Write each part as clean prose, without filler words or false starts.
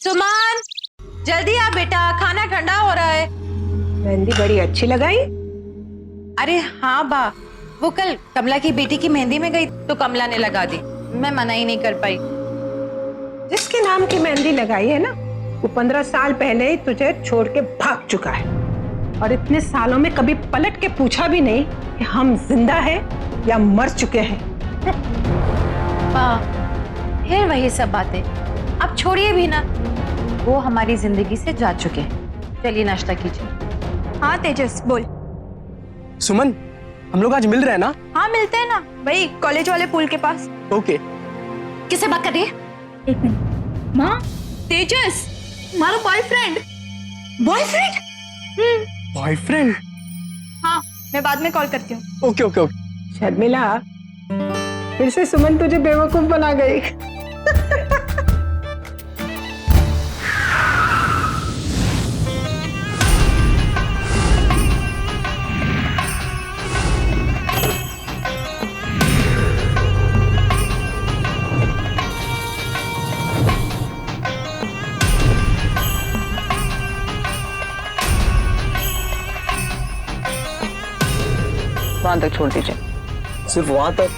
सुमन, जल्दी आ बेटा, खाना ठंडा हो रहा है। मेहंदी बड़ी अच्छी लगाई। अरे हाँ बा, वो कल कमला की बेटी की मेहंदी में गई तो कमला ने लगा दी, मैं मना ही नहीं कर पाई। जिसके नाम की मेहंदी लगाई है ना, वो 15 साल पहले ही तुझे छोड़ के भाग चुका है और इतने सालों में कभी पलट के पूछा भी नहीं कि हम जिंदा हैं या मर चुके हैं। बा, फिर वही सब बातें, अब छोड़िए भी ना, वो हमारी जिंदगी से जा चुके हैं। चलिए नाश्ता कीजिए। हाँ तेजस बोल। सुमन, हम लोग आज मिल रहे हैं ना? हाँ मिलते हैं ना, वही कॉलेज वाले पुल के पास। ओके। किससे बात कर रही है? एक मिनट। माँ, तेजस हमारा बॉयफ्रेंड। बॉयफ्रेंड? बॉयफ्रेंड? हाँ, मैं बाद में कॉल करती हूँ। Okay okay okay. शर्मिला, फिर से सुमन तुझे बेवकूफ बना गई। वहां तक छोड़ दीजिए। सिर्फ वहां तक?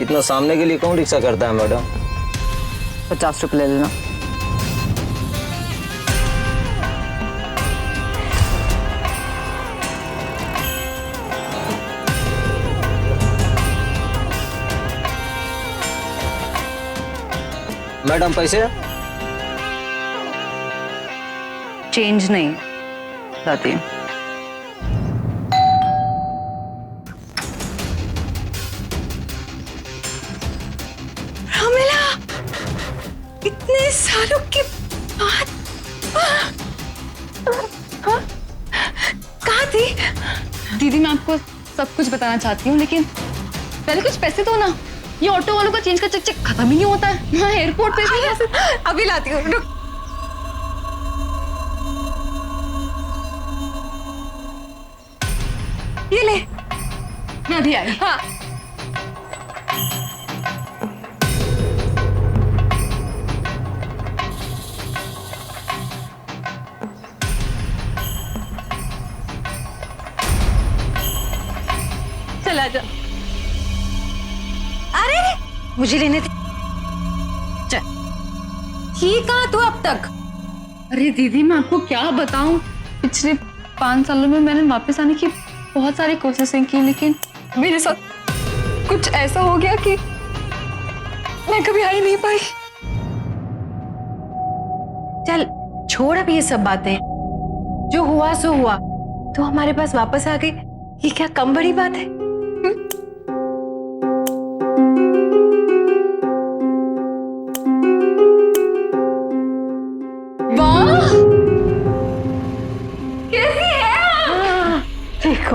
इतना सामने के लिए कौन रिक्शा करता है मैडम? 50 रुपये ले लेना। मैडम पैसे? चेंज नहीं लाती हूँ। इतने सालों के बाद कहाँ थी? दीदी मैं आपको सब कुछ बताना चाहती हूँ, लेकिन पहले कुछ पैसे दो ना। ये ऑटो वालों का चेंज का चेक खत्म ही नहीं होता है। मैं एयरपोर्ट पे भी अभी लाती हूँ, रुक। ये ले। मैं अभी आई। हाँ। चला जा। अरे मुझे लेने दे। चल, ठीक कहाँ तू अब तक? अरे दीदी मैं आपको क्या बताऊं, पिछले 5 सालों में मैंने वापस आने की बहुत सारी कोशिशें की, लेकिन मेरे साथ कुछ ऐसा हो गया कि मैं कभी आ ही नहीं पाई। चल छोड़ अब ये सब बातें, जो हुआ सो हुआ, तो हमारे पास वापस आ गई, ये क्या कम बड़ी बात है?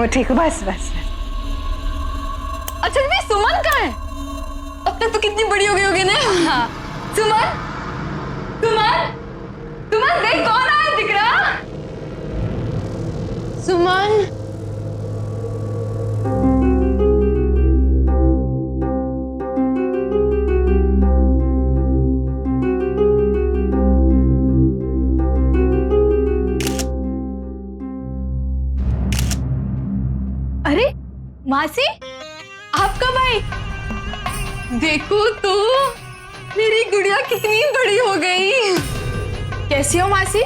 ठीक हो, बस बस। अच्छा दीदी सुमन कहाँ है? अब तक तो कितनी बड़ी हो गई होगी ना। हाँ। सुमन, सुमन, सुमन देख कौन आया, दिख रहा? सुमन, अरे मासी, आप कब आई? देखो तो मेरी गुड़िया कितनी बड़ी हो गई। कैसी हो मासी?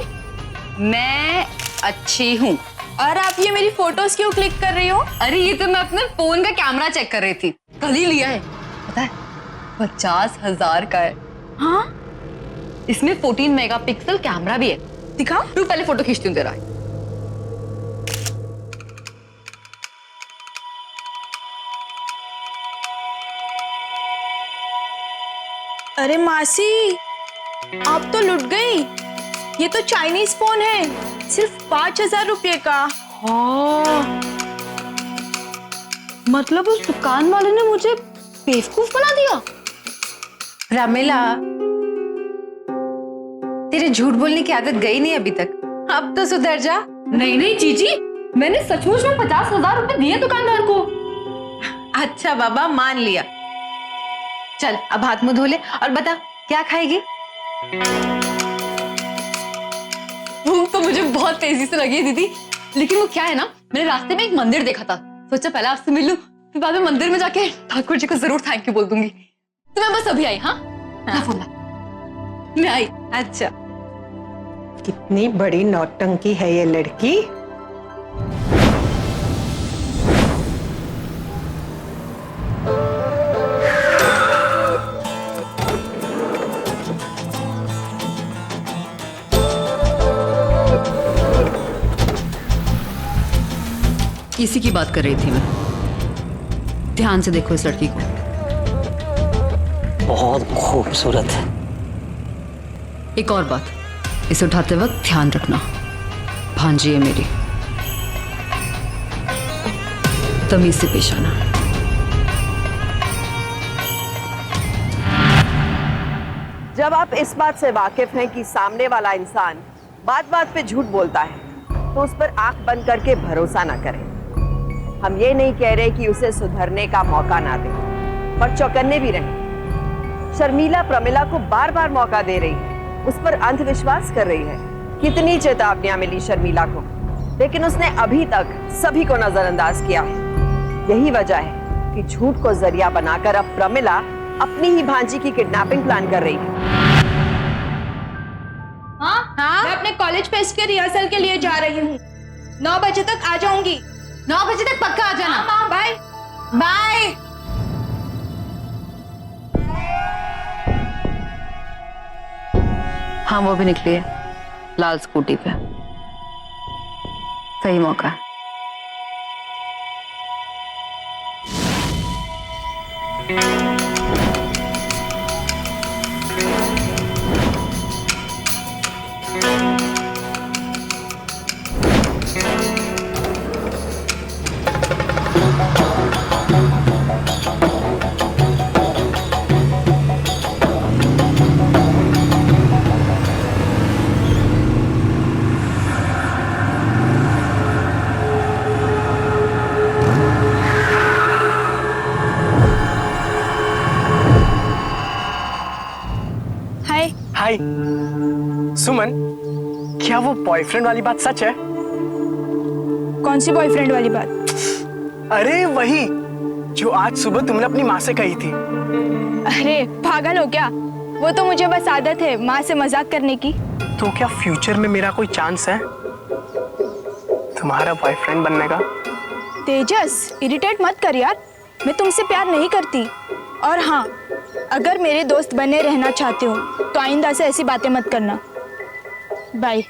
मैं अच्छी हूँ। और आप ये मेरी फोटोज क्यों क्लिक कर रही हो? अरे ये तो मैं अपने फोन का कैमरा चेक कर रही थी, कल ही लिया है, पता है 50,000 का है। हाँ, इसमें 14 मेगापिक्सल कैमरा भी है। दिखाओ। तू पहले फोटो खींचती हूँ तेरा। अरे मासी, आप तो लुट गई। ये तो चाइनीज फोन है, सिर्फ 5,000 रुपये का। मतलब उस दुकान वाले ने मुझे बेवकूफ बना दिया। रामेला, तेरे झूठ बोलने की आदत गई नहीं अभी तक, अब तो सुधर जा। नहीं नहीं जीजी, मैंने सचमुच में 50,000 रुपए दिए दुकानदार को। अच्छा बाबा, मान लिया। चल अब हाथ मुंह धो ले और बता क्या खाएगी? तुम तो मुझे बहुत तेजी से लगी है दीदी, लेकिन वो क्या है ना, मैंने रास्ते में एक मंदिर देखा था, सोचा पहले आपसे मिल लूं, फिर बाद में मंदिर में जाके ठाकुर जी को जरूर थैंक यू बोल दूंगी। तो मैं बस अभी आई। हाँ मैं आई। अच्छा, कितनी बड़ी नौटंकी है ये लड़की। इसी की बात कर रही थी मैं। ध्यान से देखो इस लड़की को। बहुत खूबसूरत है। एक और बात, इसे उठाते वक्त ध्यान रखना, भांजी है मेरी, तमीज से पेश आना। जब आप इस बात से वाकिफ हैं कि सामने वाला इंसान बात बात पे झूठ बोलता है, तो उस पर आंख बंद करके भरोसा ना करें। हम ये नहीं कह रहे कि उसे सुधरने का मौका ना दें, पर चौकन्ने भी रहें। शर्मिला प्रमिला को बार बार मौका दे रही है, उस पर अंधविश्वास कर रही है। कितनी चेतावनियां मिली शर्मिला को, लेकिन उसने अभी तक सभी को नजरअंदाज किया है। यही वजह है कि झूठ को जरिया बनाकर अब प्रमिला अपनी ही भांजी की किडनैपिंग प्लान कर रही है। हाँ, मैं अपने कॉलेज फेस्ट के रिहर्सल के लिए जा रही हूँ। 9 बजे तक आ जाऊंगी। 9 बजे तक पक्का आ जाना। हाँ, बाय बाय। हाँ वो भी निकली है, लाल स्कूटी पे। सही मौका है। हाय। हाय सुमन, क्या वो बॉयफ्रेंड वाली बात सच है? कौन सी बॉयफ्रेंड वाली बात? अरे वही जो आज सुबह तुमने अपनी माँ से कही थी। अरे पागल हो क्या? वो तो मुझे बस आदत है माँ से मजाक करने की। तो क्या फ्यूचर में मेरा कोई चांस है तुम्हारा बॉयफ्रेंड बनने का? तेजस, इरिटेट मत कर यार, मैं तुमसे प्यार नहीं करती। और हाँ, अगर मेरे दोस्त बने रहना चाहते हो तो आइंदा से ऐसी बातें मत करना। बाय।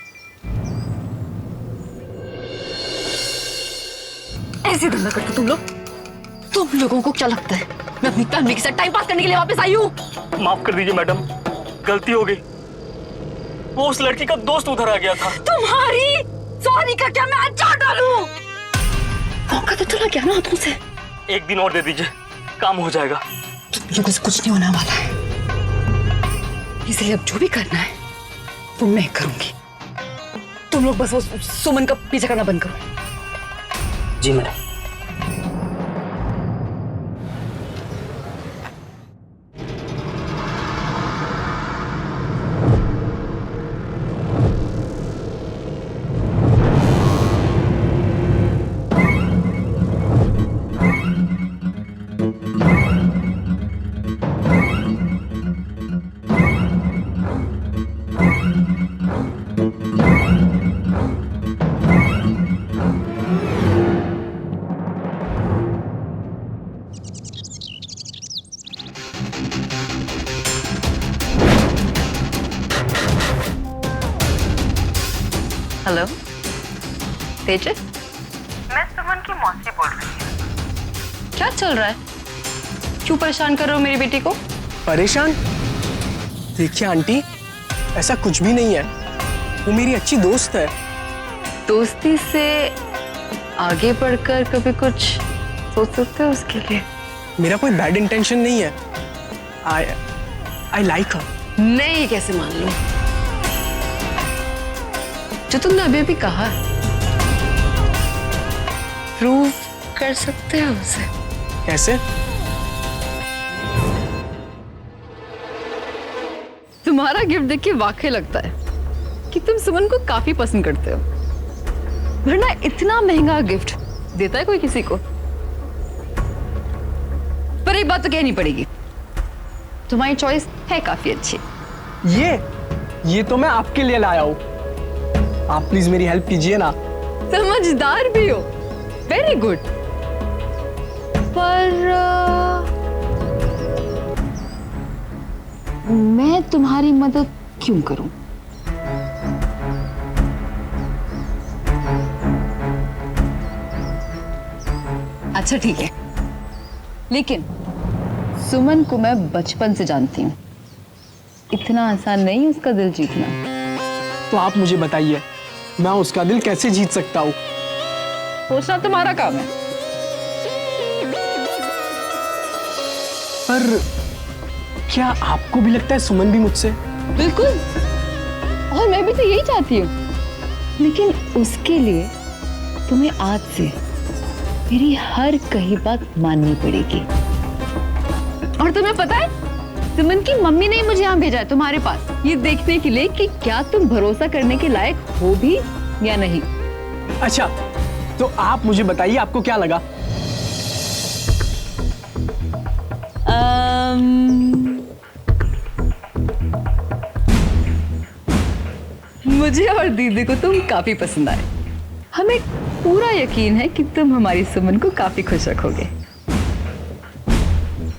ऐसे धंधा करते तुम लोग? तुम लोगों को क्या लगता है मैं अपनी फैमिली के साथ टाइम पास करने के लिए वापस आई हूँ? माफ कर दीजिए मैडम, गलती हो गई। वो उस लड़की का दोस्त उधर आ गया था। तुम्हारी सॉरी का क्या मैं आज चाट डालूं? मौका तो चला गया ना हाथों से। एक दिन और दे दीजिए, काम हो जाएगा। तुम लोगों से कुछ नहीं होने वाला है, इसलिए अब जो भी करना है वो मैं करूंगी। तुम लोग बस वो सुमन का पीछा करना बंद करो। जी मैडम। हेलो तेजस, मैं सुमन की मौसी बोल रही हूँ। क्या चल रहा है? क्यों परेशान कर रहे हो मेरी बेटी को? परेशान? देखिए आंटी, ऐसा कुछ भी नहीं है, वो मेरी अच्छी दोस्त है। दोस्ती से आगे बढ़कर कभी कुछ सोच सकते हो उसके लिए? मेरा कोई बैड इंटेंशन नहीं है। आई लाइक हर। मैं ये कैसे मान लूं? जो तुमने अभी अभी कहा प्रूव कर सकते हो उसे? कैसे? तुम्हारा गिफ्ट देख के वाकई लगता है कि तुम सुमन को काफी पसंद करते हो, वरना इतना महंगा गिफ्ट देता है कोई किसी को? पर एक बात तो कहनी पड़ेगी, तुम्हारी चॉइस है काफी अच्छी। ये तो मैं आपके लिए लाया हूँ। आप प्लीज मेरी हेल्प कीजिए ना। समझदार भी हो, वेरी गुड। पर मैं तुम्हारी मदद क्यों करूं? अच्छा ठीक है, लेकिन सुमन को मैं बचपन से जानती हूँ, इतना आसान नहीं उसका दिल जीतना। तो आप मुझे बताइए, मैं उसका दिल कैसे जीत सकता हूँ? सोचना तुम्हारा काम है। पर क्या आपको भी लगता है सुमन भी मुझसे? बिल्कुल, और मैं भी तो यही चाहती हूँ, लेकिन उसके लिए तुम्हें आज से मेरी हर कही बात माननी पड़ेगी। और तुम्हें पता है, सुमन की मम्मी ने मुझे यहाँ भेजा है तुम्हारे पास, ये देखने के लिए कि क्या तुम भरोसा करने के लायक हो भी या नहीं। अच्छा, तो आप मुझे बताइए, आपको क्या लगा? मुझे और दीदी को तुम काफी पसंद आए। हमें पूरा यकीन है कि तुम हमारी सुमन को काफी खुश रखोगे।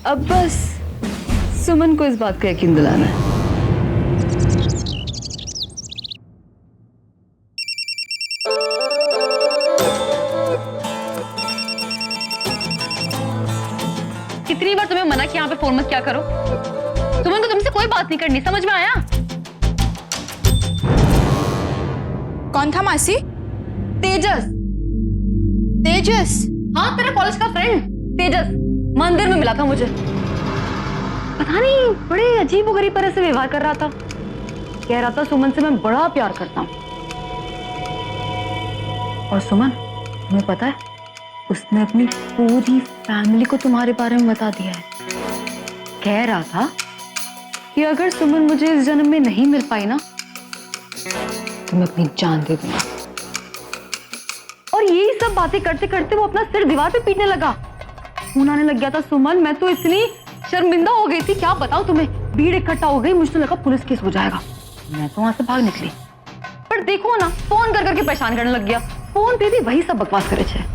अब बस सुमन को इस बात का यकीन दिलाना है। कितनी बार तुम्हें मना किया यहाँ पे फोन मत क्या करो? सुमन को तुमसे कोई बात नहीं करनी, समझ में आया? कौन था मासी? तेजस। तेजस? हाँ, तेरा कॉलेज का फ्रेंड तेजस मंदिर में मिला था मुझे। पता नहीं, बड़े अजीब और गरीब तरह से व्यवहार कर रहा था। कह रहा था सुमन से मैं बड़ा प्यार करता हूँ। और सुमन, तुम्हें पता है, उसने अपनी पूरी फैमिली को तुम्हारे बारे में बता दिया है। कह रहा था कि अगर सुमन मुझे इस जन्म में नहीं मिल पाई ना, तो मैं अपनी जान दे दूंगा। और यही सब बातें करते करते वो अपना सिर दीवार पे पीटने लगा। खून आने लग गया था सुमन, मैं तो इतनी शर्मिंदा हो गई थी, क्या बताऊं तुम्हें। भीड़ इकट्ठा हो गई, मुझे लगा पुलिस केस हो जाएगा। मैं तो वहां से भाग निकली, पर देखो ना, फोन कर करके परेशान करने लग गया। फोन पे भी वही सब बकवास करे छे।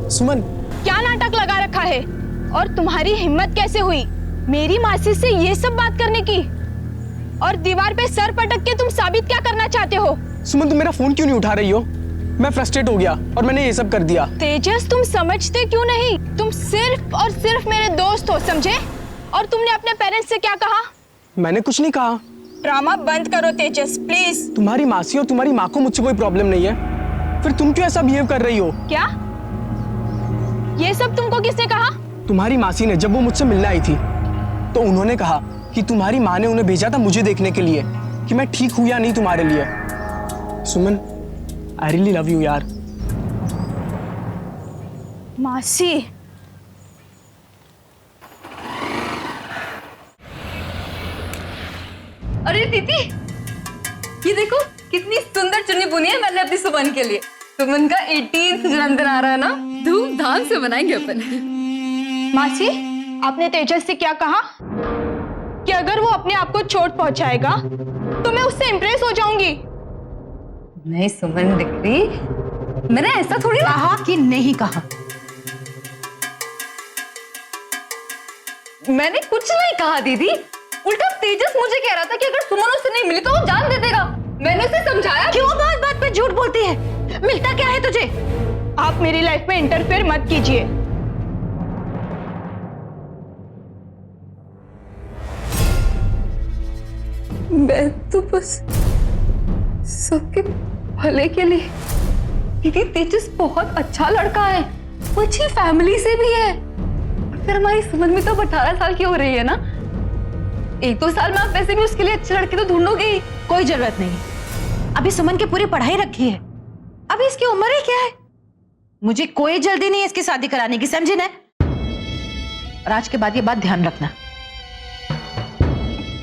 सुमन, क्या नाटक लगा रखा है? और तुम्हारी हिम्मत कैसे हुई मेरी मासी से ये सब बात करने की? और दीवार पे सर पटक के तुम साबित क्या करना चाहते हो? सुमन, तुम मेरा फोन क्यों नहीं उठा रही हो? मैं फ्रस्ट्रेट हो गया और मैंने ये सब कर दिया। तेजस, तुम समझते क्यों नहीं? तुम सिर्फ और सिर्फ मेरे दोस्त हो, समझे? और तुमने अपने पेरेंट्स से क्या कहा? मैंने कुछ नहीं कहा। ड्रामा बंद करो तेजस, प्लीज। तुम्हारी मासी और तुम्हारी माँ को मुझसे कोई प्रॉब्लम नहीं है, फिर तुम क्यों ऐसा बिहेव कर रही हो? क्या ये सब तुमको किसने कहा? तुम्हारी मासी ने, जब वो मुझसे मिलने आई थी तो उन्होंने कहा कि तुम्हारी माँ ने उन्हें भेजा था मुझे देखने के लिए कि मैं ठीक हूं या नहीं तुम्हारे लिए। सुमन, आई रियली लव यू यार। मासी, अरे दीदी, ये देखो कितनी सुंदर चुन्नी बुनी है मैंने अपनी सुमन के लिए। सुमन का 18th जन्मदिन आ रहा है ना, धूमधाम से मनाएंगे अपन। मासी, आपने तेजस से क्या कहा? कि अगर वो अपने आप को चोट पहुंचाएगा तो मैं उससे इंप्रेस हो जाऊंगी। नहीं सुमन दिक्री, मैंने ऐसा थोड़ी कहा कि नहीं कहा? मैंने कुछ नहीं कहा दीदी, उल्टा तेजस मुझे कह रहा था कि अगर सुमन उससे नहीं मिली तो वो जान दे देगा। मैंने उसे समझाया। क्यों बात बात पे झूठ बोलती है? मिलता क्या है तुझे? आप मेरी लाइफ में इंटरफेयर मत कीजिए। मैं तो बस सबके भले के लिए। दीदी, तेजस बहुत अच्छा लड़का है, वो अच्छी फैमिली से भी है। फिर हमारी सुमन भी तो 18 साल की हो रही है ना, 1-2 साल में आप वैसे भी उसके लिए अच्छे लड़के तो ढूंढोगे ही। कोई जरूरत नहीं, अभी सुमन की पूरी पढ़ाई रखी है, अभी इसकी उम्र ही क्या है? मुझे कोई जल्दी नहीं है इसकी शादी कराने की, समझे ना? और आज के बाद ये बात ध्यान रखना।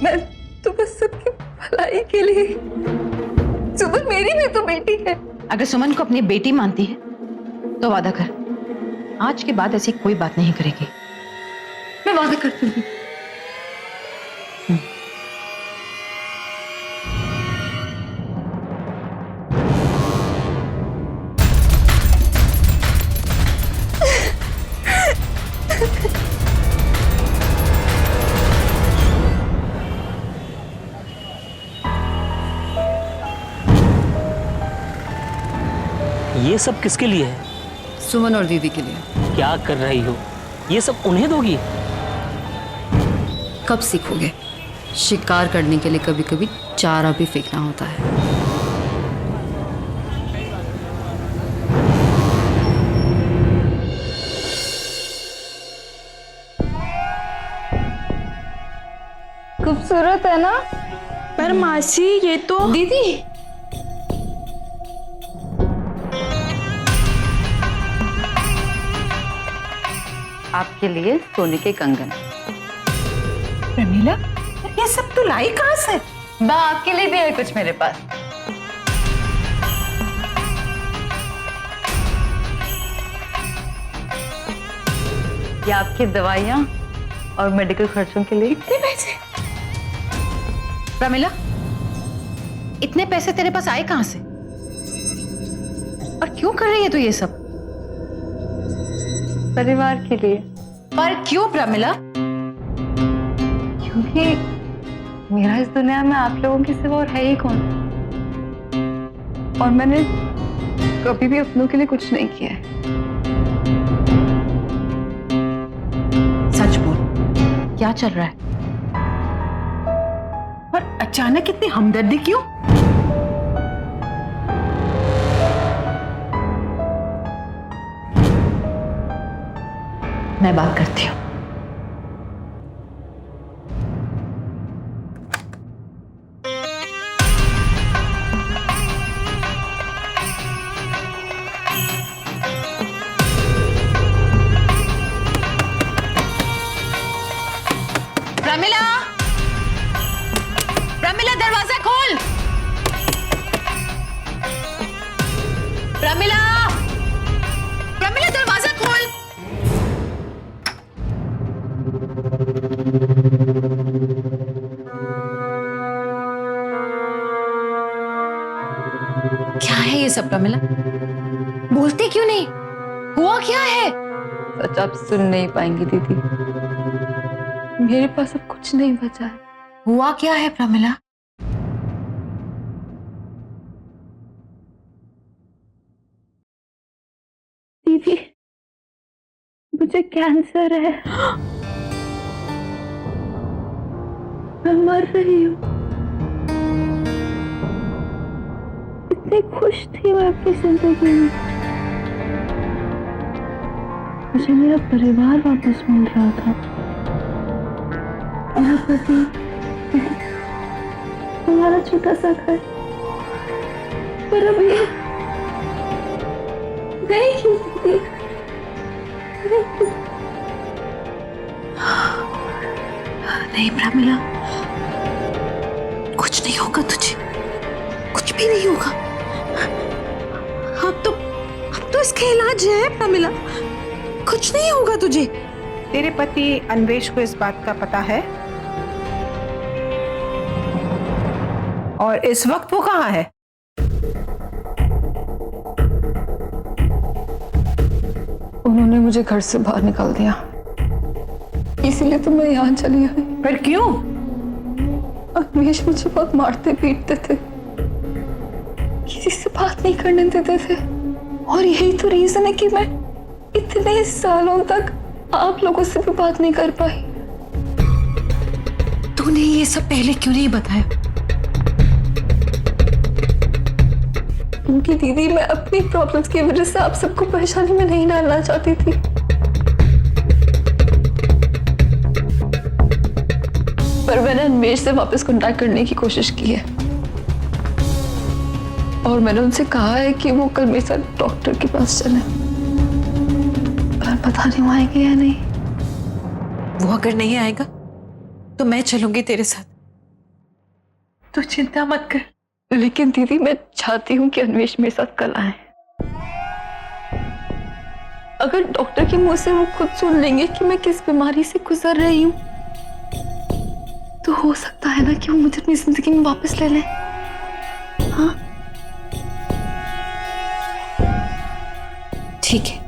मैं तो बस सबकी भलाई के लिए। सुमन मेरी भी तो बेटी है। अगर सुमन को अपनी बेटी मानती है तो वादा कर, आज के बाद ऐसी कोई बात नहीं करेगी। मैं वादा करती हूँ। ये सब किसके लिए है? सुमन और दीदी के लिए। क्या कर रही हो? ये सब उन्हें दोगी? कब सीखोगे? शिकार करने के लिए कभी कभी चारा भी फेंकना होता है। खूबसूरत है ना? पर मासी ये तो दीदी आपके लिए सोने के कंगन। प्रमीला, ये सब तू लाई कहाँ से? बा आपके लिए भी है कुछ मेरे पास। ये आपकी दवाइयाँ और मेडिकल खर्चों के लिए। इतने पैसे? प्रमिला, इतने पैसे तेरे पास आए कहाँ से? और क्यों कर रही है तू ये सब? परिवार के लिए। पर क्यों प्रमिला? क्योंकि मेरा इस दुनिया में आप लोगों के सिवा और है ही कौन। और मैंने कभी भी अपनों के लिए कुछ नहीं किया है। सच बोल, क्या चल रहा है? और अचानक इतनी हमदर्दी क्यों? मैं बात करती हूँ। प्रमिला, प्रमिला दरवाजा खोल। प्रमिला, प्रमिला दरवाजा खोल। क्या है ये सब प्रमिला? बोलते क्यों नहीं? हुआ क्या है? सच आप सुन नहीं पाएंगी दीदी। मेरे पास अब कुछ नहीं बचा है। हुआ क्या है प्रमिला? दीदी, मुझे कैंसर है। मैं मर रही हूँ। इतनी खुश थी मैं अपनी जिंदगी में। मुझे मेरा परिवार वापस मिल रहा था, मेरा पति, हमारा छोटा सा घर। पर अब ये नहीं दीदी, नहीं प्रमिला, कुछ नहीं होगा तुझे, कुछ भी नहीं होगा। अब तो इसका इलाज है प्रमिला, कुछ नहीं होगा तुझे। तेरे पति अन्वेष को इस बात का पता है? और इस वक्त वो कहाँ है? उन्होंने मुझे घर से बाहर निकाल दिया, इसीलिए तो मैं यहाँ चली आई। पर क्यों? अन्वेष मुझे बहुत मारते पीटते थे, किसी से बात नहीं करने देते थे। और यही तो रीजन है कि मैं इतने सालों तक आप लोगों से भी बात नहीं कर पाई। तूने ये सब पहले क्यों नहीं बताया? क्योंकि दीदी, मैं अपनी प्रॉब्लम्स की वजह से आप सबको परेशानी में नहीं डालना चाहती थी। पर मैंने अन्वेष से वापस कांटेक्ट करने की कोशिश की है और मैंने उनसे कहा है कि वो कल मेरे साथ डॉक्टर के पास चले। पता नहीं वो आएंगे या नहीं। वो अगर नहीं आएगा तो मैं चलूंगी तेरे साथ, तू चिंता मत कर। लेकिन दीदी मैं चाहती हूँ कि अन्वेष मेरे साथ कल आए। अगर डॉक्टर के मुंह से वो खुद सुन लेंगे कि मैं किस बीमारी से गुजर रही हूँ, तो हो सकता है ना कि वो मुझे अपनी जिंदगी में वापस ले लें। हाँ ठीक है,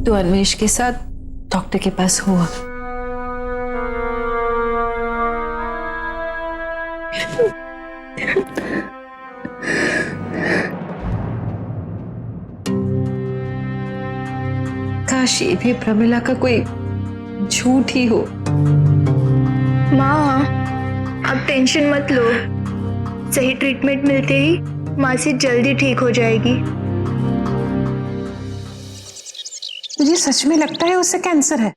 तू अन्वेष के साथ डॉक्टर के पास हुआ। काश ये भी प्रमिला का कोई झूठ ही हो। माँ आप टेंशन मत लो, सही ट्रीटमेंट मिलते ही मासी जल्दी ठीक हो जाएगी। तुझे सच में लगता है उसे कैंसर है?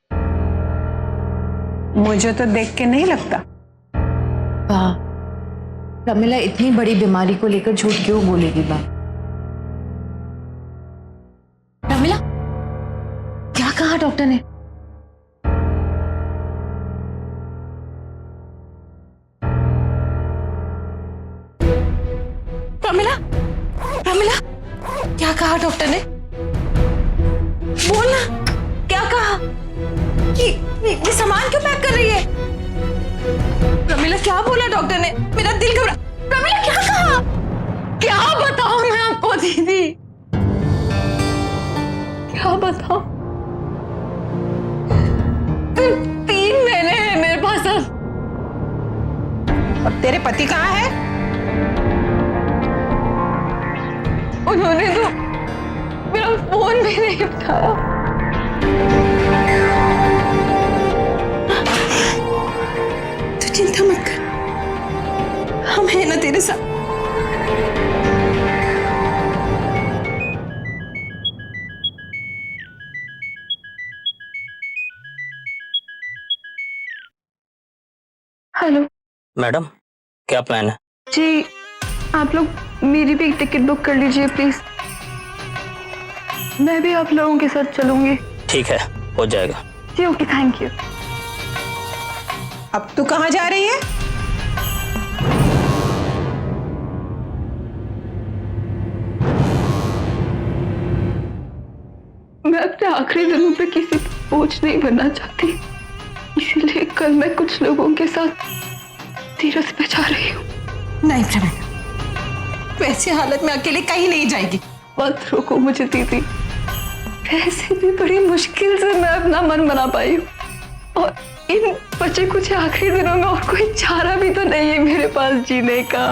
मुझे तो देख के नहीं लगता। वाह, प्रमिला इतनी बड़ी बीमारी को लेकर झूठ क्यों बोलेगी बा? प्रमिला, क्या कहा डॉक्टर ने? प्रमिला, प्रमिला, क्या कहा डॉक्टर ने? बोलना, क्या कहा? ये सामान क्यों पैक कर रही है? प्रमिला, क्या बोला डॉक्टर ने? मेरा दिल घबरा। प्रमिला, क्या कहा? क्या बताऊं मैं आपको दीदी? क्या बताऊं? 3 महीने हैं मेरे पास अब। और तेरे पति कहाँ है? उन्होंने तो मेरा फोन भी नहीं उठाया। तू चिंता मत कर, हम हैं ना तेरे साथ। हेलो मैडम, क्या प्लान है? जी, आप लोग मेरी भी एक टिकट बुक कर लीजिए प्लीज। मैं भी आप लोगों के साथ चलूंगी। ठीक है, हो जाएगा। जी ओके, थैंक यू। अब तू कहाँ जा रही है? मैं अपने आखिरी दिनों पे किसी पर बोझ नहीं बनना चाहती, इसीलिए कल मैं कुछ लोगों के साथ तीरथ पे जा रही हूँ। नहीं प्रमिला, तू ऐसी हालत में अकेले कहीं नहीं जाएगी। मत रोको मुझे दीदी, वैसे भी बड़ी मुश्किल से मैं अपना मन बना पाई हूँ, और इन बचे कुछ आखिरी दिनों में और कोई चारा भी तो नहीं है मेरे पास जीने का।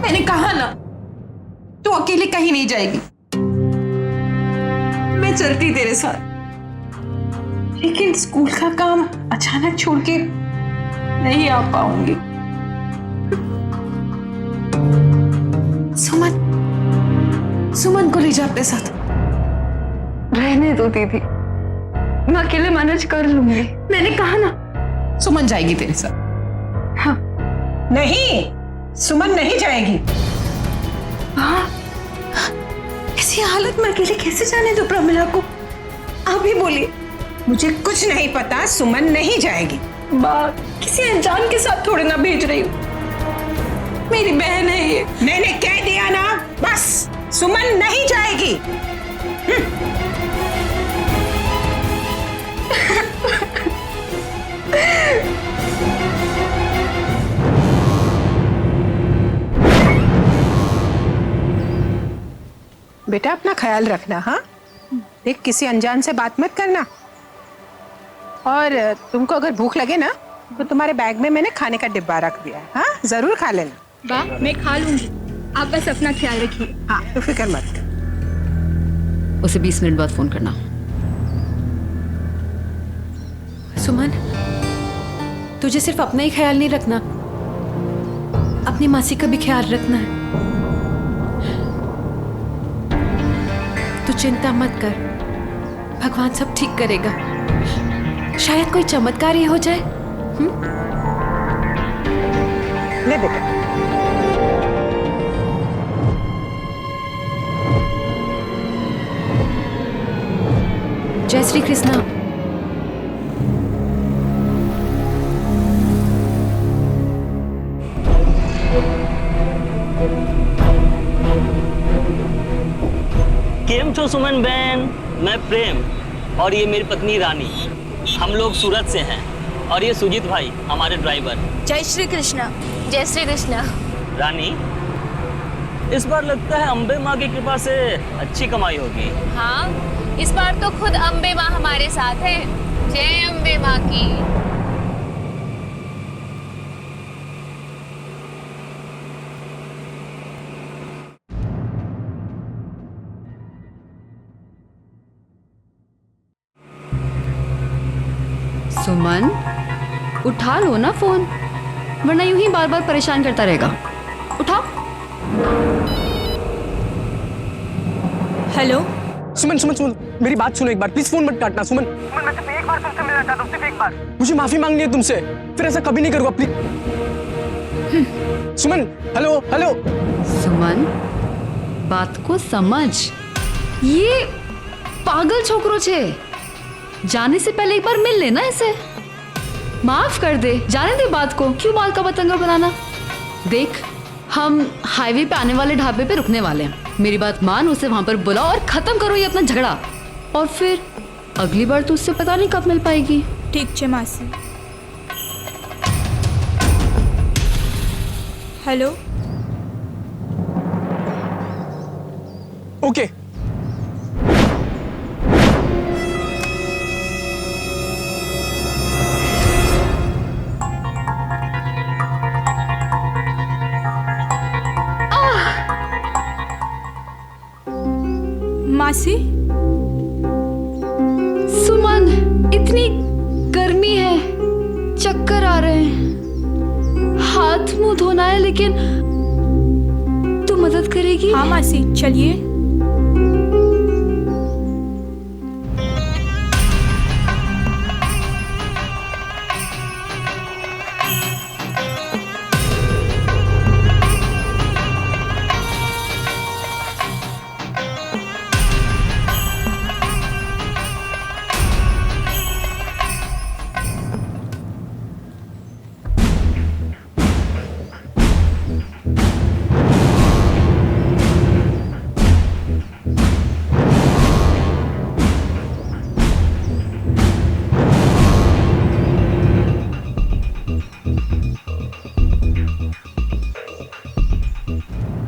मैंने कहा ना, तू अकेले कहीं नहीं जाएगी, मैं चलती तेरे साथ। लेकिन स्कूल का काम अचानक छोड़ के नहीं आ पाऊंगी। सुमन को ले जा अपने साथ। रहने दो दीदी, मैं अकेले मैनेज कर लूंगी। मैंने कहा ना, सुमन जाएगी तेरे साथ। हाँ। नहीं, सुमन नहीं जाएगी। हाँ, ऐसी हालत में अकेले कैसे जाने दो प्रमिला को? आप ही बोलिए। मुझे कुछ नहीं पता, सुमन नहीं जाएगी। माँ, किसी अनजान के साथ थोड़ी ना भेज रही हूँ, मेरी बहन है ये। मैंने कह दिया ना, बस सुमन नहीं जाएगी। बेटा अपना ख्याल रखना। हाँ, देख किसी अनजान से बात मत करना। और तुमको अगर भूख लगे ना तो तुम्हारे बैग में मैंने खाने का डिब्बा रख दिया है। हाँ, जरूर खा लेना। बा, मैं खा लूंगी, आप बस अपना ख्याल रखिए। हाँ, तो फिक्र मत कर। उसे 20 मिनट बाद फोन करना। सुमन, तुझे सिर्फ अपना ही ख्याल नहीं रखना, अपनी मासी का भी ख्याल रखना है। तू चिंता मत कर, भगवान सब ठीक करेगा। शायद कोई चमत्कार ही हो जाए। ले बेटा। श्री कृष्णा। केम छो सुमन बहन, मैं प्रेम और ये मेरी पत्नी रानी। हम लोग सूरत से हैं और ये सुजीत भाई हमारे ड्राइवर। जय श्री कृष्णा। जय श्री कृष्ण। रानी, इस बार लगता है अम्बे माँ की कृपा से अच्छी कमाई होगी। हाँ, इस बार तो खुद अम्बे माँ हमारे साथ है। जय अम्बे माँ की। सुमन, उठा लो ना फोन, वरना यूं ही बार बार परेशान करता रहेगा। उठाओ। हेलो। सुमन सुमन सुमन, मेरी बात सुनो एक बार, प्लीज फोन मत काटना। सुमन, मैं सिर्फ एक बार तुमसे मिलना चाहता हूँ, सिर्फ एक बार। मुझे माफी मांगनी है तुमसे, फिर ऐसा कभी नहीं करूँगा, please. Suman, hello hello. Suman, बात को समझ, ये पागल छोकरो छे। जाने से पहले एक बार मिल लेना इसे, माफ कर दे, जाने दे बात को, क्यों बाल का पतंगा बनाना। देख, हम हाईवे पे आने वाले ढाबे पे रुकने वाले हैं, मेरी बात मान, उसे वहां पर बुलाओ और खत्म करो ये अपना झगड़ा। और फिर अगली बार तो उससे पता नहीं कब मिल पाएगी। ठीक है मासी। हेलो। ओके। मासी। सुमन, इतनी गर्मी है, चक्कर आ रहे हैं, हाथ मुंह धोना है, लेकिन तू मदद करेगी? हाँ मासी, चलिए।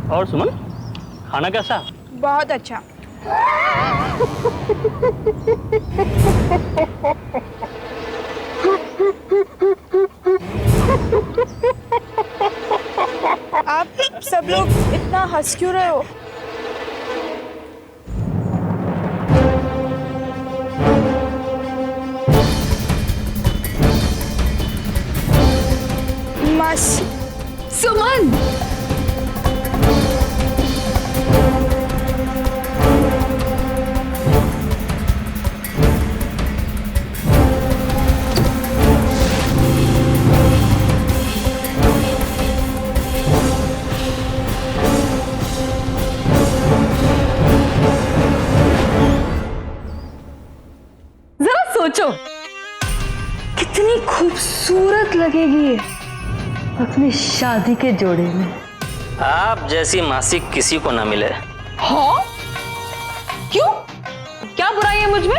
और सुमन, खाना कैसा? बहुत अच्छा। आप सब लोग इतना हंस क्यों रहे हो? मासी। सुमन, सोचो कितनी खूबसूरत लगेगी ये अपनी शादी के जोड़े में। आप जैसी मासी किसी को ना मिले। हाँ? क्यों? क्या बुराई है मुझ में?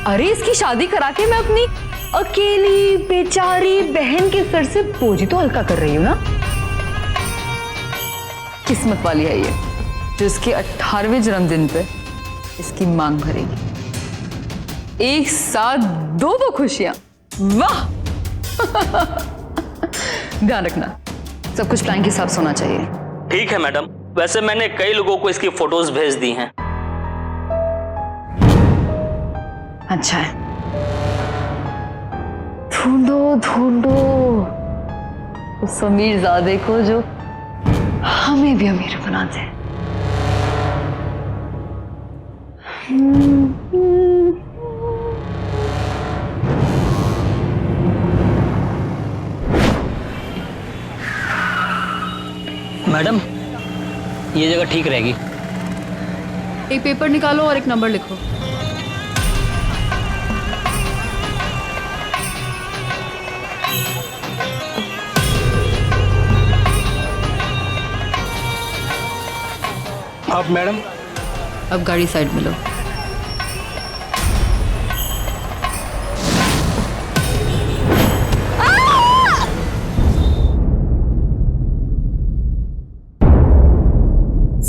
अरे इसकी शादी करा के मैं अपनी अकेली बेचारी बहन के सर से बोझ तो हल्का कर रही हूँ ना। किस्मत वाली है ये जो इसके 18वें जन्मदिन पे इसकी मांग भरेगी। एक साथ दो खुशियां, वाह। ध्यान रखना, सब कुछ प्लान के हिसाब से होना चाहिए। ठीक है मैडम, वैसे मैंने कई लोगों को इसकी फोटोज भेज दी हैं। अच्छा है, ढूंढो ढूंढो उस अमीरजादे को जो हमें भी अमीर बना दे। मैडम, ये जगह ठीक रहेगी। एक पेपर निकालो और एक नंबर लिखो। अब मैडम अब गाड़ी साइड में लो।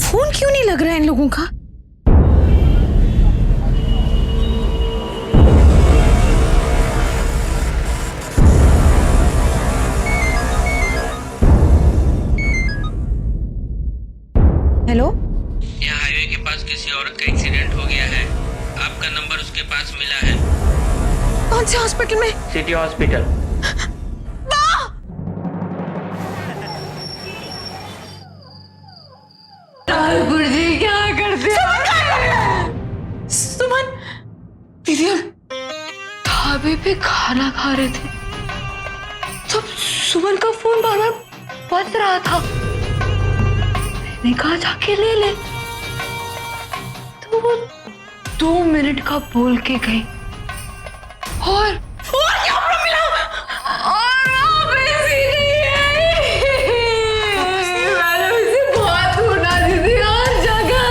फोन क्यों नहीं लग रहा है इन लोगों का? हेलो, यहाँ हाईवे के पास किसी औरत का एक्सीडेंट हो गया है। आपका नंबर उसके पास मिला है। कौन से हॉस्पिटल में? City hospital. गुरुजी क्या करते सुमन दीदी, हम ढाबे पे खाना खा रहे थे तब सुमन का फोन बार बार बज रहा था। मैंने कहा जाके ले ले, तो वो 2 मिनट का बोल के गई और क्या मिला? और वापस ही नहीं आई। मैंने उसे बहुत ढूंढा दीदी हर जगह,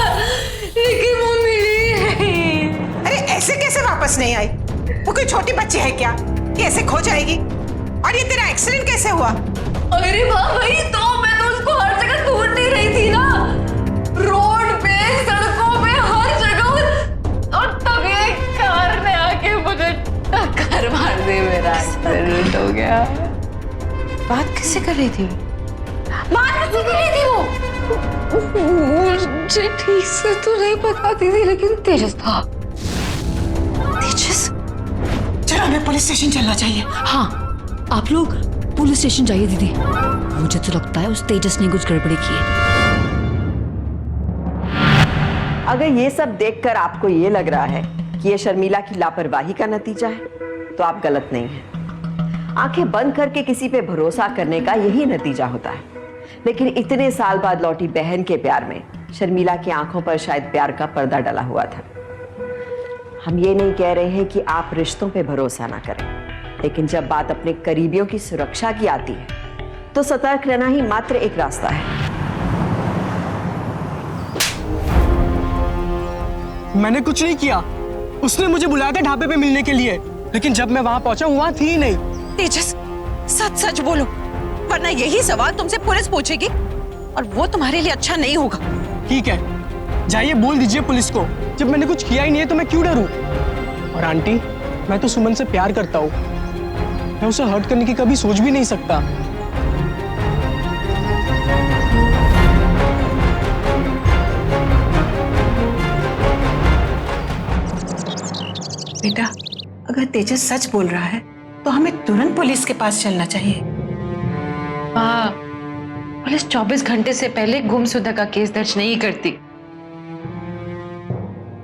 लेकिन वो मिली नहीं। अरे ऐसे कैसे वापस नहीं आई? वो कोई छोटी बच्ची है क्या कि ऐसे खो जाएगी? और ये तेरा एक्सीडेंट कैसे हुआ? अरे वाह भाई, तो मैं तो उसको हर जगह ढूंढ नहीं रही थी ना, रोड पे, सड़कों पे, हर जगह। और तब एक कार ने आके मुझे टक्कर मार दी, मेरा एक्सीडेंट हो गया। बात किससे कर रही थी? बात किससे कर रही थी वो? मुझे ठीक से तो नहीं पता थी, लेकिन तेजस था। तेजस? चलो हमें पुलिस स्टेशन चलना चाहिए। हाँ, आप लोग पुलिस स्टेशन जाइए दीदी। मुझे तो लगता है उस तेजस ने कुछ गड़बड़ी की है। अगर ये सब देखकर आपको ये लग रहा है कि ये शर्मिला की लापरवाही का नतीजा है, तो आप गलत नहीं हैं। आंखें बंद करके किसी पे भरोसा करने का यही नतीजा होता है। लेकिन इतने साल बाद लौटी बहन के प्यार में शर्मिला की आंखों पर शायद प्यार का पर्दा डला हुआ था। हम ये नहीं कह रहे हैं कि आप रिश्तों पे भरोसा ना करें, लेकिन जब बात अपने करीबियों की सुरक्षा की आती है तो सतर्क रहना ही मात्र एक रास्ता है। मैंने कुछ नहीं किया। उसने मुझे बुलाया था ढाबे पे मिलने के लिए, लेकिन जब मैं वहां पहुंचा वहां थी ही नहीं। तेजस, सच सच बोलो, वरना यही सवाल तुमसे पुलिस पूछेगी और वो तुम्हारे लिए अच्छा नहीं होगा। ठीक है, जाइए बोल दीजिए पुलिस को। जब मैंने कुछ किया ही नहीं है तो मैं क्यों डरूं? और आंटी, मैं तो सुमन से प्यार करता हूँ। मैं उसे हर्ट करने की कभी सोच भी नहीं सकता। बेटा, अगर तेजस सच बोल रहा है तो हमें तुरंत पुलिस के पास चलना चाहिए। हाँ, पुलिस 24 घंटे से पहले गुमशुदा का केस दर्ज नहीं करती।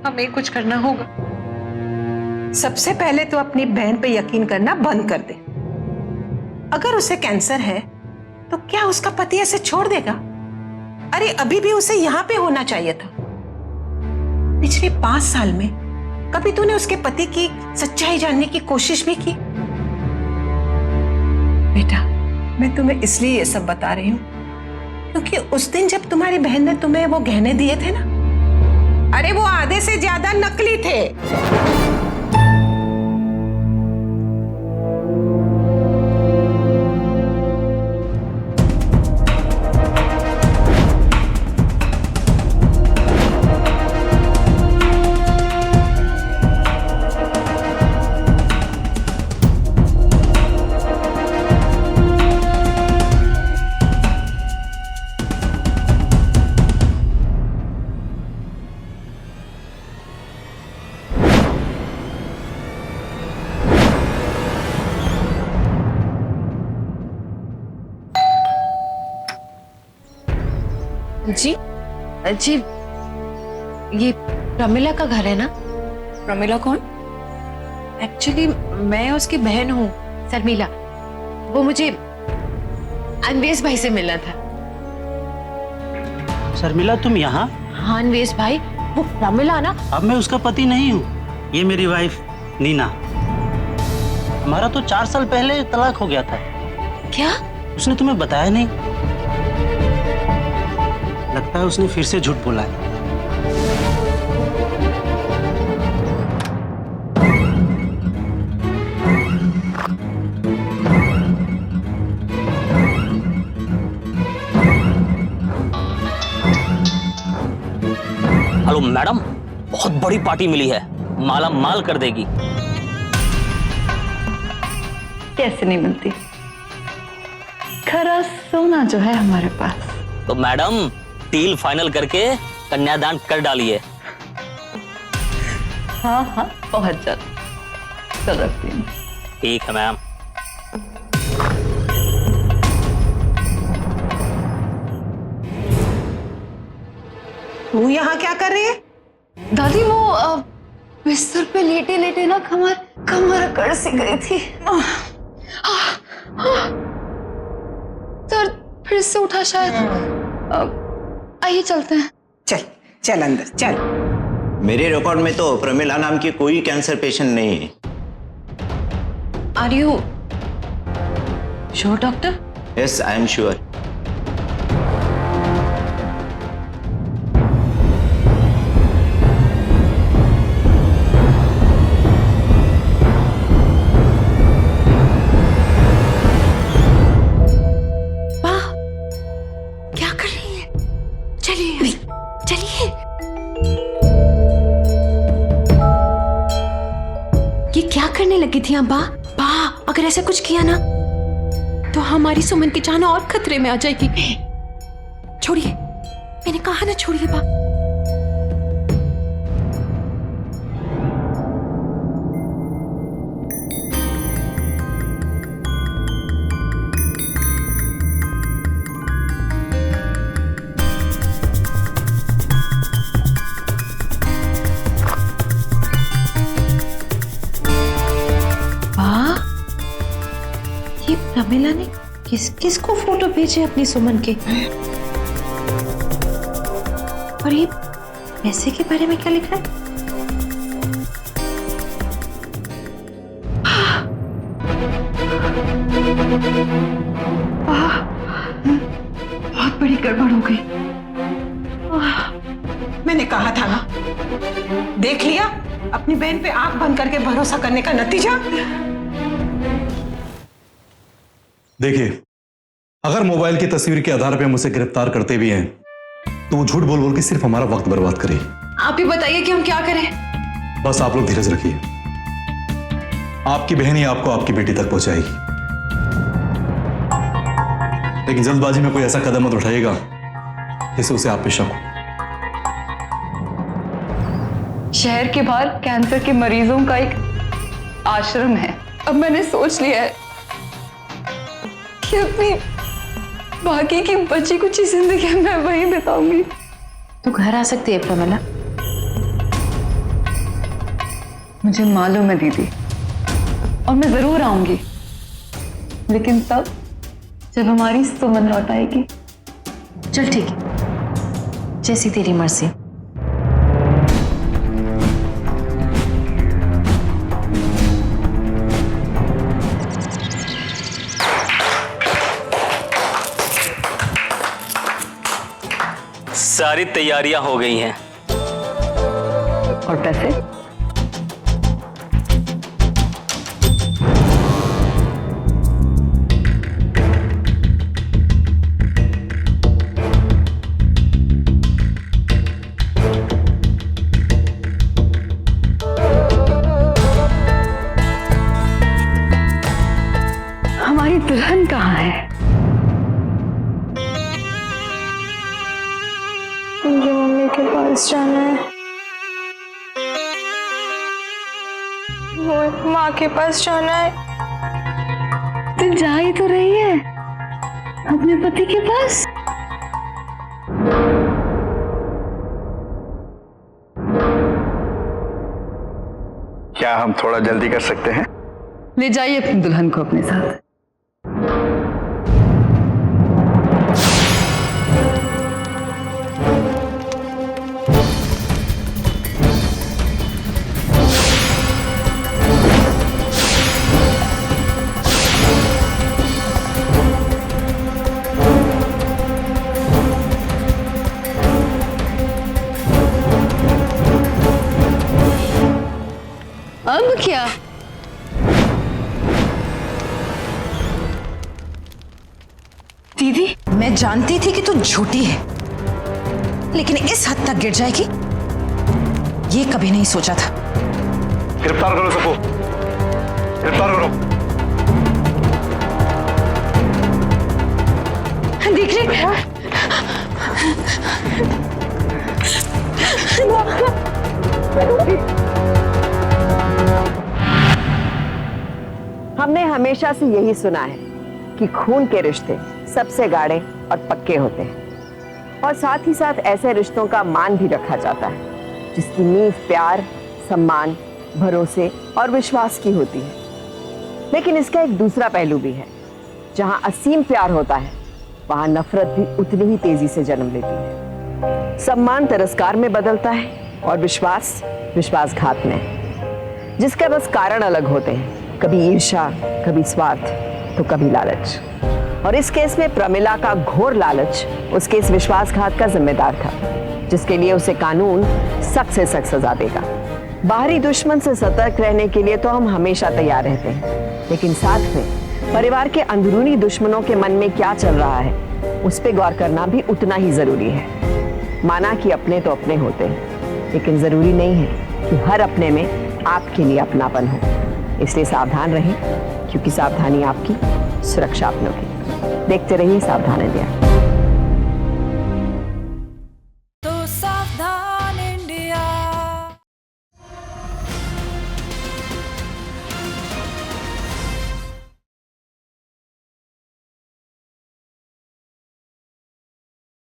हमें कुछ करना होगा। सबसे पहले तो अपनी बहन पे यकीन करना बंद कर दे। अगर उसे कैंसर है तो क्या उसका पति ऐसे छोड़ देगा? अरे अभी भी उसे यहाँ पे होना चाहिए था। पिछले 5 साल में कभी तूने उसके पति की सच्चाई जानने की कोशिश भी की? बेटा, मैं तुम्हें इसलिए ये सब बता रही हूँ क्योंकि उस दिन जब तुम्हारी बहन ने तुम्हें वो गहने दिए थे ना, अरे वो आधे से ज्यादा नकली थे। जी जी, ये प्रमिला का घर है ना? प्रमिला कौन? एक्चुअली मैं उसकी बहन हूँ, शर्मिला। वो मुझे अनवेश भाई से मिलना था। शर्मिला, तुम यहाँ? हाँ अनवेश भाई, वो प्रमिला ना। अब मैं उसका पति नहीं हूँ, ये मेरी वाइफ नीना। हमारा तो 4 साल पहले तलाक हो गया था। क्या? उसने तुम्हें बताया नहीं? लगता है उसने फिर से झूठ बोला है। हेलो मैडम, बहुत बड़ी पार्टी मिली है, माला माल कर देगी। कैसे नहीं मिलती, खरा सोना जो है हमारे पास। तो मैडम डील फाइनल करके कन्यादान कर डालिए। हाँ हाँ बहुत जल्द। चल रखती हूँ। ठीक है मैम। तू यहाँ क्या कर रही है? दादी वो बिस्तर पे लेटे लेटे ना कमर अकड़ सी गई थी। दर्द फिर से उठा शायद। आइए चलते हैं। चल चल अंदर चल। मेरे रिकॉर्ड में तो प्रमिला नाम की कोई कैंसर पेशेंट नहीं है। Are you sure doctor? Yes, I am sure. क्या कर रही है? चलिए चलिए। ये क्या करने लगी थी अब्बा? बा अगर ऐसा कुछ किया ना तो हमारी सुमन की जान और खतरे में आ जाएगी। छोड़िए, मैंने कहा ना छोड़िए बा। प्रमिला ने किसको फोटो भेजे अपनी सुमन के? और ये पैसे के बारे में क्या लिखा है? बहुत बड़ी गड़बड़ हो गई। मैंने कहा था ना, देख लिया अपनी बहन पे आंख बंद करके भरोसा करने का नतीजा। देखिए, अगर मोबाइल की तस्वीर के आधार पर हम उसे गिरफ्तार करते भी हैं तो वो झूठ बोल बोल के सिर्फ हमारा वक्त बर्बाद करे। आप ही बताइए कि हम क्या करें? बस आप लोग धीरज रखिए, आपकी बहन ही आपको आपकी बेटी तक पहुंचाएगी। लेकिन जल्दबाजी में कोई ऐसा कदम मत उठाइएगा जिससे उसे आप पे शक हो। शहर के बाहर कैंसर के मरीजों का एक आश्रम है। अब मैंने सोच लिया है कि अपनी बाकी की बची कुछ जिंदगी मैं वहीं बिताऊंगी। तू घर आ सकती है प्रमिला। मुझे मालूम है दीदी, और मैं जरूर आऊंगी, लेकिन तब जब हमारी सुमन लौट आएगी। चल ठीक है, जैसी तेरी मर्जी। सारी तैयारियां हो गई हैं। और पैसे? हमारी दुल्हन कहाँ है? मुझे मम्मी के पास जाना है, वो माँ के पास जाना है। तू जा ही तो रही है अपने पति के पास। क्या हम थोड़ा जल्दी कर सकते हैं? ले जाइए अपनी दुल्हन को अपने साथ। अब क्या? दीदी, मैं जानती थी कि तू झूठी है, लेकिन इस हद तक गिर जाएगी ये कभी नहीं सोचा था। गिरफ्तार करो सबको, गिरफ्तार करो। देख रही हमने हमेशा से यही सुना है कि खून के रिश्ते सबसे गाढ़े और पक्के होते हैं और साथ ही साथ ऐसे रिश्तों का मान भी रखा जाता है जिसकी नींव प्यार, सम्मान, भरोसे और विश्वास की होती है। लेकिन इसका एक दूसरा पहलू भी है। जहां असीम प्यार होता है वहां नफरत भी उतनी ही तेजी से जन्म लेती है। सम्मान तिरस्कार में बदलता है और विश्वास विश्वासघात में, जिसके बस कारण अलग होते हैं, कभी ईर्ष्या, कभी स्वार्थ, तो कभी लालच। और इस केस में प्रमिला का घोर लालच उसके इस विश्वासघात का जिम्मेदार था, जिसके लिए उसे कानून सख्त से सख्त सजा देगा। बाहरी दुश्मन से सतर्क रहने के लिए तो हम हमेशा तैयार रहते हैं, लेकिन साथ में परिवार के अंदरूनी दुश्मनों के मन में क्या चल रहा है उस पर गौर करना भी उतना ही जरूरी है। माना कि अपने तो अपने होते हैं, लेकिन जरूरी नहीं है कि हर अपने में आपके लिए अपनापन हो। इसलिए सावधान रहें, क्योंकि सावधानी आपकी, सुरक्षा अपनों की। देखते रहिए सावधान इंडिया।